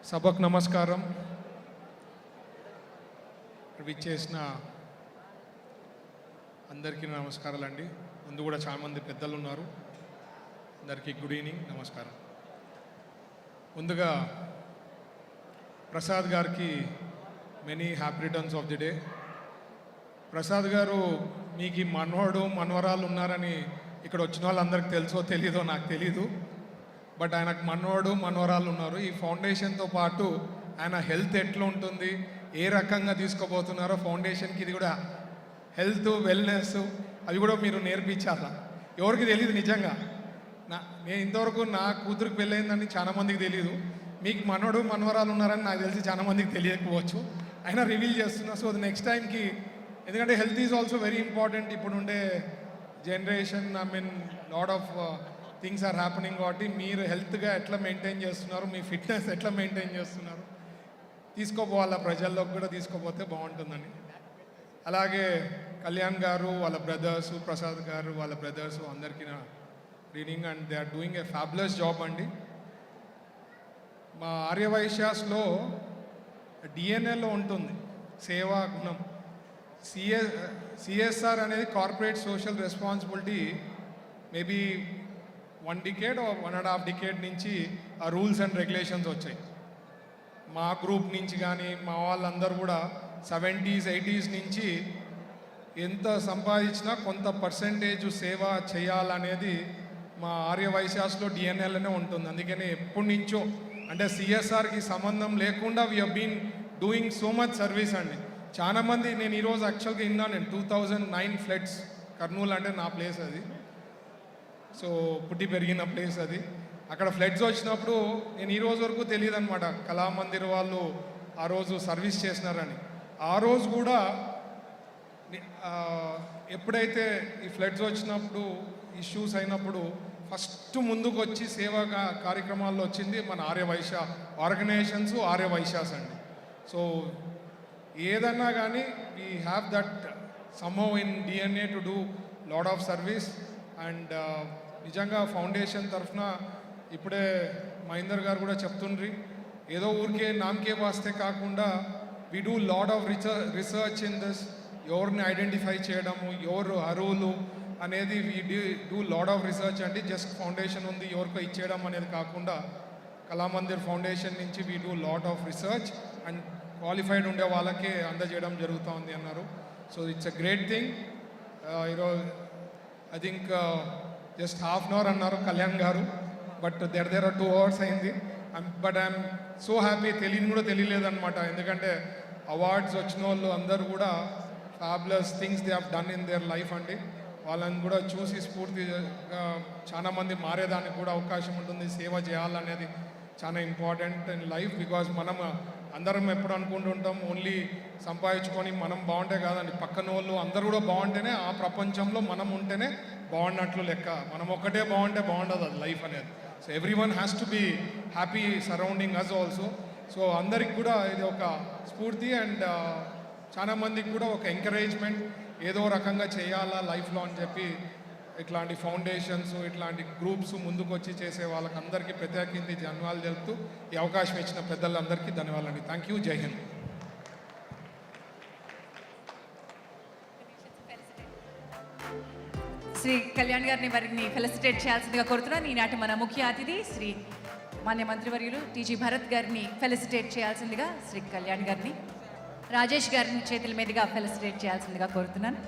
సభకు నమస్కారం. విచ్చేసిన అందరికీ నమస్కారాలండి. ముందు కూడా చాలామంది పెద్దలు ఉన్నారు. అందరికీ గుడ్ ఈవినింగ్, నమస్కారం. ముందుగా ప్రసాద్ గారికి many happy returns of the day. Prasad గారు మీకు ఈ మనవడు మనవరాలు ఉన్నారని ఇక్కడ వచ్చిన వాళ్ళందరికీ తెలుసో తెలీదో నాకు తెలీదు. బట్ ఆయనకు మనవడు మనవరాలు ఉన్నారు. ఈ ఫౌండేషన్తో పాటు ఆయన హెల్త్ ఎట్లా ఉంటుంది, ఏ రకంగా తీసుకోబోతున్నారో ఫౌండేషన్కి ఇది కూడా హెల్త్ వెల్నెస్ అవి కూడా మీరు నేర్పించాలా. ఎవరికి తెలియదు నిజంగా. నేను ఇంతవరకు నా కూతురికి పెళ్ళయిందని చాలామందికి తెలియదు. మీకు మనవడు మనవరాలు ఉన్నారని నాకు తెలిసి చాలామందికి తెలియకపోవచ్చు. అయినా రివీల్ చేస్తున్నా. సో నెక్స్ట్ టైంకి, ఎందుకంటే health is also very important. ఇప్పుడు ఉండే generation, lot of things are happening. కాబట్టి మీరు హెల్త్గా ఎట్లా మెయింటైన్ చేస్తున్నారు, మీ ఫిట్నెస్ ఎట్లా మెయింటైన్ చేస్తున్నారు తీసుకోపోవాలా, ప్రజల్లోకి కూడా తీసుకోపోతే బాగుంటుందని. అలాగే కళ్యాణ్ గారు వాళ్ళ బ్రదర్స్, ప్రసాద్ గారు వాళ్ళ బ్రదర్స్ అందరికీ నా reading and they are doing a fabulous job అండి. మా ఆర్యవైశ్యాస్లో డిఎన్ఏలో ఉంటుంది సేవా గుణం. సిఎస్ఆర్ అనేది corporate social responsibility. Maybe 1 decade or 1.5 decade నుంచి ఆ రూల్స్ అండ్ రెగ్యులేషన్స్ వచ్చాయి. మా గ్రూప్ నుంచి కానీ మా వాళ్ళందరూ కూడా 70s 80s నుంచి ఎంత సంపాదించినా కొంత పర్సెంటేజ్ సేవ చేయాలనేది మా ఆర్యవైశ్యాస్లో డిఎన్ఏలోనే ఉంటుంది. అందుకని ఎప్పటి నుంచో, అంటే సిఎస్ఆర్కి సంబంధం లేకుండా we have been doing so much service అండి. చాలామంది, నేను ఈరోజు యాక్చువల్గా విన్నాను, నేను 2009 ఫ్లడ్స్, కర్నూలు అంటే నా ప్లేస్ అది, సో పుట్టి పెరిగిన ప్లేస్ అది. అక్కడ ఫ్లడ్స్ వచ్చినప్పుడు నేను ఈ రోజు వరకు తెలియదు అనమాట కళామందిర్ వాళ్ళు ఆ రోజు సర్వీస్ చేసినారని. ఆ రోజు కూడా ఎప్పుడైతే ఈ ఫ్లడ్స్ వచ్చినప్పుడు, ఇష్యూస్ అయినప్పుడు ఫస్ట్ ముందుకు వచ్చి సేవా కార్యక్రమాల్లో వచ్చింది మన ఆర్యవైశ్య ఆర్గనైజేషన్స్, ఆర్యవైశ్యాస్ అండి. సో ఏదన్నా కానీ we have that somehow in DNA to do lot of service. And నిజంగా ఫౌండేషన్ తరఫున ఇప్పుడే మహేందర్ గారు కూడా చెప్తుండ్రి, ఏదో ఊరికే నామకే వాస్తే కాకుండా we do lot of research in this. ఎవరిని ఐడెంటిఫై చేయడము, ఎవరు అరువులు అనేది we do lot of research అండి. జస్ట్ ఫౌండేషన్ ఉంది ఎవరికో ఇచ్చేయడం అనేది కాకుండా కళామందిర్ ఫౌండేషన్ నుంచి we do lot of research and qualified ఉండే వాళ్ళకే అందజేయడం జరుగుతూ ఉంది అన్నారు. So it's a great thing. ఈరోజు I think just half an hour అన్నారు Kalyan garu, but there are 2 hours అయింది. But I'm so happy. తెలియని కూడా తెలియలేదన్నమాట. ఎందుకంటే అవార్డ్స్ వచ్చిన వాళ్ళు అందరూ కూడా fabulous things they have done in their life అండి. వాళ్ళని కూడా చూసి స్ఫూర్తిగా చాలామంది మారేదానికి కూడా అవకాశం ఉంటుంది. సేవ చేయాలనేది చాలా ఇంపార్టెంట్ ఇన్ లైఫ్. బికాజ్ మనం అందరం ఎప్పుడు అనుకుంటుంటాం ఓన్లీ సంపాదించుకొని మనం బాగుంటే కాదండి, పక్కన వాళ్ళు అందరూ కూడా బాగుంటేనే ఆ ప్రపంచంలో మనం ఉంటేనే బాగున్నట్లు లెక్క. మనం ఒక్కటే బాగుంటే బాగుండదు అది లైఫ్ అనేది. So everyone has to be happy surrounding us also. సో అందరికి కూడా ఇది ఒక స్ఫూర్తి అండ్ చాలా మందికి కూడా ఒక ఎంకరేజ్మెంట్, ఏదో రకంగా చేయాలా లైఫ్లో అని చెప్పి ఇట్లాంటి ఫౌండేషన్స్, ఇట్లాంటి గ్రూప్స్ ముందుకు వచ్చి చేసే వాళ్ళకి అందరికీ ప్రత్యేకించి ధన్యవాదాలు తెలుపుతూ ఈ అవకాశం ఇచ్చిన పెద్దలందరికీ ధన్యవాదాలండి. Thank you. జై హింద్. శ్రీ కళ్యాణ్ గారిని వారిని ఫెలిసిటేట్ చేయాల్సిందిగా కోరుతున్నాను. ఈనాటి మన ముఖ్య అతిథి శ్రీ మాన్య మంత్రివర్యులు టీజీ భరత్ గారిని ఫెలిసిటేట్ చేయాల్సిందిగా శ్రీ కళ్యాణ్ గారిని రాజేష్ గారిని చేతుల మీదుగా ఫెలిసిటేట్ చేయాల్సిందిగా కోరుతున్నాను.